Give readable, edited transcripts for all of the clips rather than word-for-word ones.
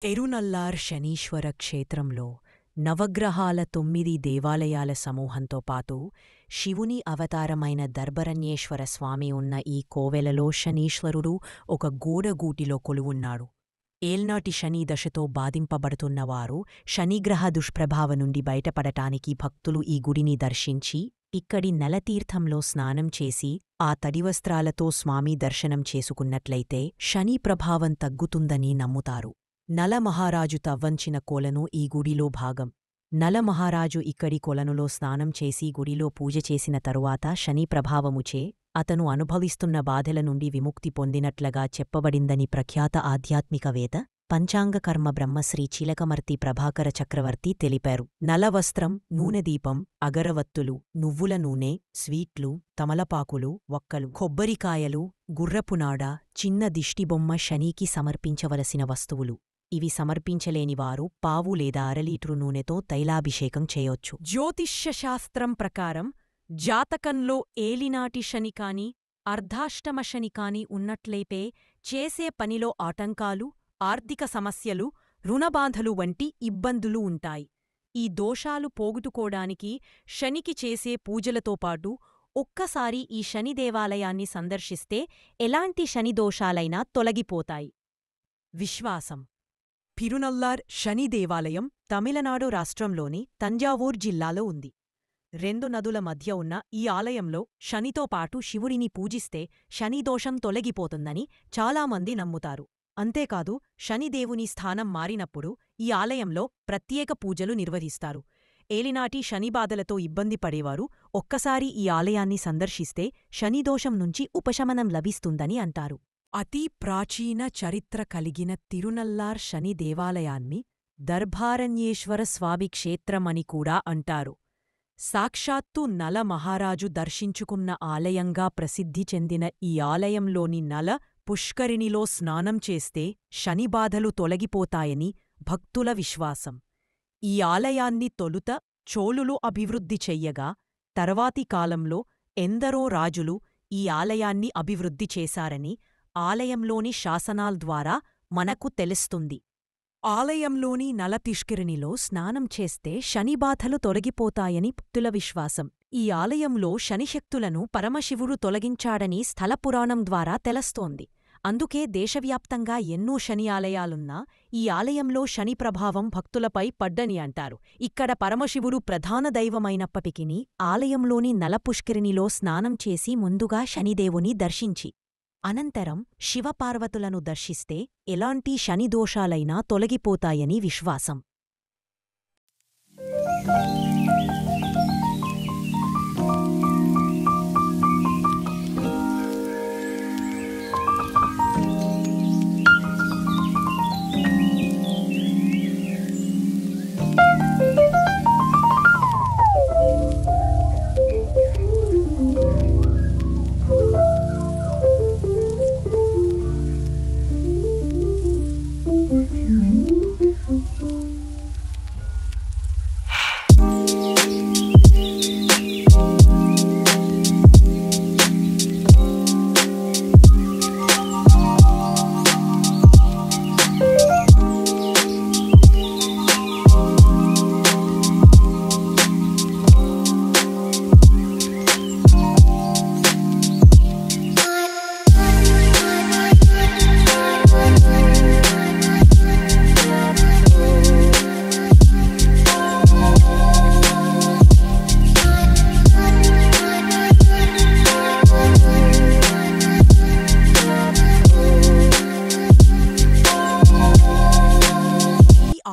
తిరునల్లార్ శనీశ్వర క్షేత్రంలో నవగ్రహాల 9 దేవాలయాల సమూహంతో పాటు శివుని అవతారమైన దర్భరణ్యేశ్వర స్వామి ఉన్న ఈ కోవెలలో శనీశ్వరుడు ఒక గోడగూటిలో కొలువున్నాడు. ఏల్నాటి శని దశతో బాధింపబడుతున్నవారు శనిగ్రహ దుష్ప్రభావ నుండి బయటపడటానికి భక్తులు ఈ గుడిని దర్శించి ఇక్కడి నలతీర్థంలో స్నానం చేసి ఆ తడివస్త్రాలతో స్వామి దర్శనం చేసుకున్నట్లయితే శని ప్రభావం తగ్గుతుందని నమ్ముతారు. నలమహారాజు తవ్వంచిన కొలను ఈ గుడిలో భాగం. నలమహారాజు ఇక్కడి కొలనులో స్నానం చేసి గుడిలో పూజ చేసిన తరువాత శని ప్రభావముచే అతను అనుభవిస్తున్న బాధల నుండి విముక్తి పొందినట్లుగా చెప్పబడిందని ప్రఖ్యాత ఆధ్యాత్మికవేత్త పంచాంగకర్మ బ్రహ్మశ్రీ చిలకమర్తి ప్రభాకర చక్రవర్తి తెలిపారు. నలవస్త్రం, నూనెదీపం, అగరవత్తులు, నువ్వుల నూనె, స్వీట్లు, తమలపాకులు, వక్కలు, కొబ్బరికాయలు, గుర్రపునాడ, చిన్న దిష్టిబొమ్మ శనికి సమర్పించవలసిన వస్తువులు. ఇవి సమర్పించలేనివారు పావు లేదా అరలీటరు నూనెతో తైలాభిషేకం చేయొచ్చు. జ్యోతిష్యశాస్త్రం ప్రకారం జాతకంలో ఏలినాటి శని కాని అర్ధాష్టమ శని కాని ఉన్నట్లయితే చేసే పనిలో ఆటంకాలు, ఆర్థిక సమస్యలు, రుణబాధలు వంటి ఇబ్బందులు ఉంటాయి. ఈ దోషాలు పోగొట్టుకోడానికి శనికి చేసే పూజలతో పాటు ఒక్కసారి ఈ శని దేవాలయాన్ని సందర్శిస్తే ఎలాంటి శని దోషాలైనా తొలగిపోతాయి. విశ్వాసం. తిరునల్లార్ శని దేవాలయం తమిళనాడు రాష్ట్రంలోని తంజావూర్ జిల్లాలో ఉంది. 2 నదుల మధ్య ఉన్న ఈ ఆలయంలో శనితో పాటు శివుడిని పూజిస్తే శనిదోషం తొలగిపోతుందని చాలామంది నమ్ముతారు. అంతేకాదు శనిదేవుని స్థానం మారినప్పుడు ఈ ఆలయంలో ప్రత్యేక పూజలు నిర్వహిస్తారు. ఏలినాటి శనిబాధలతో ఇబ్బంది పడేవారు ఒక్కసారి ఈ ఆలయాన్ని సందర్శిస్తే శనిదోషం నుంచి ఉపశమనం లభిస్తుందని అంటారు. అతి ప్రాచీన చరిత్ర కలిగిన తిరునల్లార్ శని దేవాలయాన్ని దర్భారణ్యేశ్వర స్వామి క్షేత్రమని కూడా అంటారు. సాక్షాత్తు నల మహారాజు దర్శించుకున్న ఆలయంగా ప్రసిద్ధి చెందిన ఈ ఆలయంలోని నల పుష్కరిణిలో స్నానం చేస్తే శనిబాధలు తొలగిపోతాయని భక్తుల విశ్వాసం. ఈ ఆలయాన్ని తొలుత చోళులు అభివృద్ధి చెయ్యగా తర్వాతి కాలంలో ఎందరో రాజులు ఈ ఆలయాన్ని అభివృద్ధి చేశారని ఆలయంలోని శాసనాల్ద్వారా మనకు తెలుస్తుంది. ఆలయంలోని నలపుష్కరిణిలో స్నానం చేస్తే శనిబాధలు తొలగిపోతాయని భక్తుల విశ్వాసం. ఈ ఆలయంలో శనిశక్తులను పరమశివుడు తొలగించాడని స్థలపురాణం ద్వారా తెలుస్తోంది. అందుకే దేశవ్యాప్తంగా ఎన్నో శని ఆలయాలున్నా ఈ ఆలయంలో శని ప్రభావం భక్తులపై పడ్డని అంటారు. ఇక్కడ పరమశివుడు ప్రధాన దైవమైనప్పటికీ ఆలయంలోని నలపుష్కరిణిలో స్నానం చేసి ముందుగా శనిదేవుని దర్శించి అనంతరం శివపార్వతులను దర్శిస్తే ఎలాంటి శనిదోషాలైనా తొలగిపోతాయని విశ్వాసం.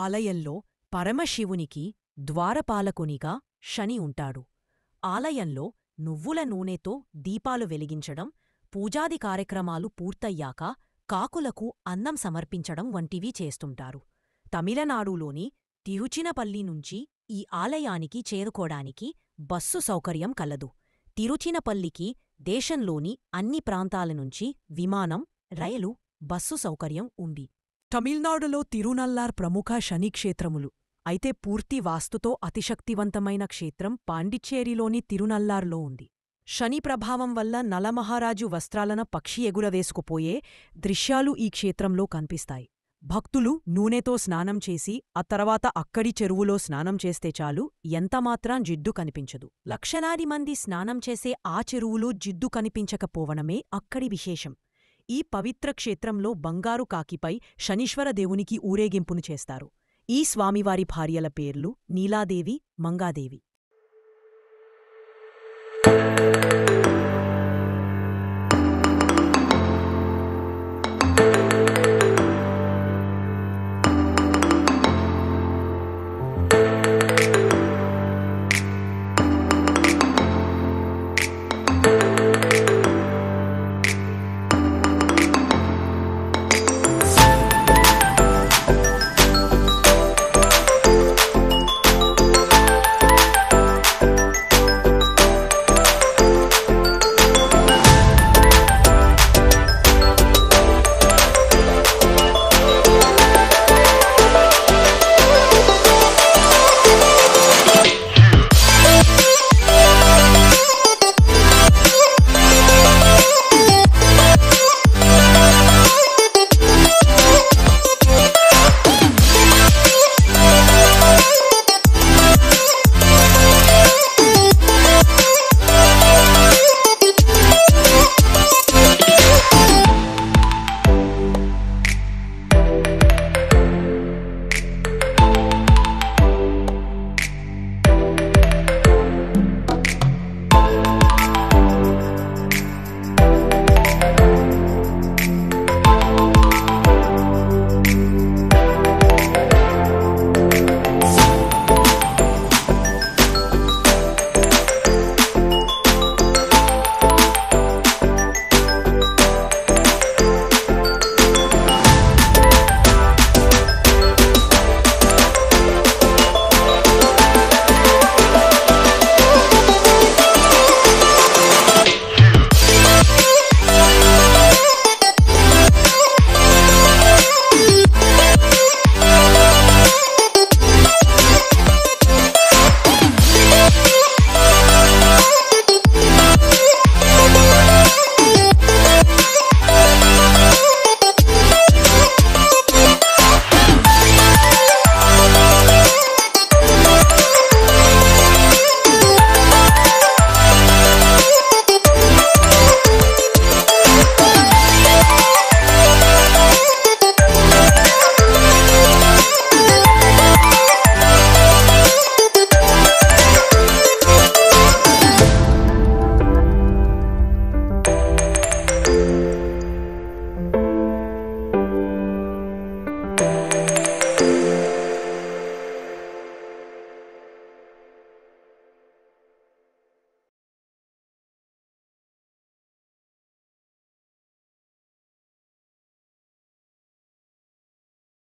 ఆలయంలో పరమశివునికి ద్వారపాలకునిగా శని ఉంటాడు. ఆలయంలో నువ్వుల నూనెతో దీపాలు వెలిగించడం, పూజాది కార్యక్రమాలు పూర్తయ్యాక కాకులకు అన్నం సమర్పించడం వంటివి చేస్తుంటారు. తమిళనాడులోని తిరుచినపల్లి నుంచి ఈ ఆలయానికి చేరుకోడానికి బస్సు సౌకర్యం కలదు. తిరుచినపల్లికి దేశంలోని అన్ని ప్రాంతాల నుంచి విమానం, రైలు, బస్సు సౌకర్యం ఉంది. తమిళనాడులో తిరునల్లార్ ప్రముఖ శనిక్షేత్రములు. అయితే పూర్తి వాస్తుతో అతిశక్తివంతమైన క్షేత్రం పాండిచ్చేరిలోని తిరునల్లార్లో ఉంది. శని ప్రభావం వల్ల నలమహారాజు వస్త్రాలన పక్షి ఎగురవేసుకుపోయే దృశ్యాలు ఈ క్షేత్రంలో కనిపిస్తాయి. భక్తులు నూనెతో స్నానం చేసి ఆ తర్వాత అక్కడి చెరువులో స్నానం చేస్తే చాలు ఎంతమాత్రం జిడ్డు కనిపించదు. లక్షలాది మంది స్నానం చేసే ఆ చెరువులో జిడ్డు కనిపించకపోవడమే అక్కడి విశేషం. ఈ పవిత్ర క్షేత్రంలో బంగారు కాకిపై శనీశ్వర దేవునికి ఊరేగింపును చేస్తారు. ఈ స్వామివారి భార్యల పేర్లు నీలాదేవి, మంగాదేవి.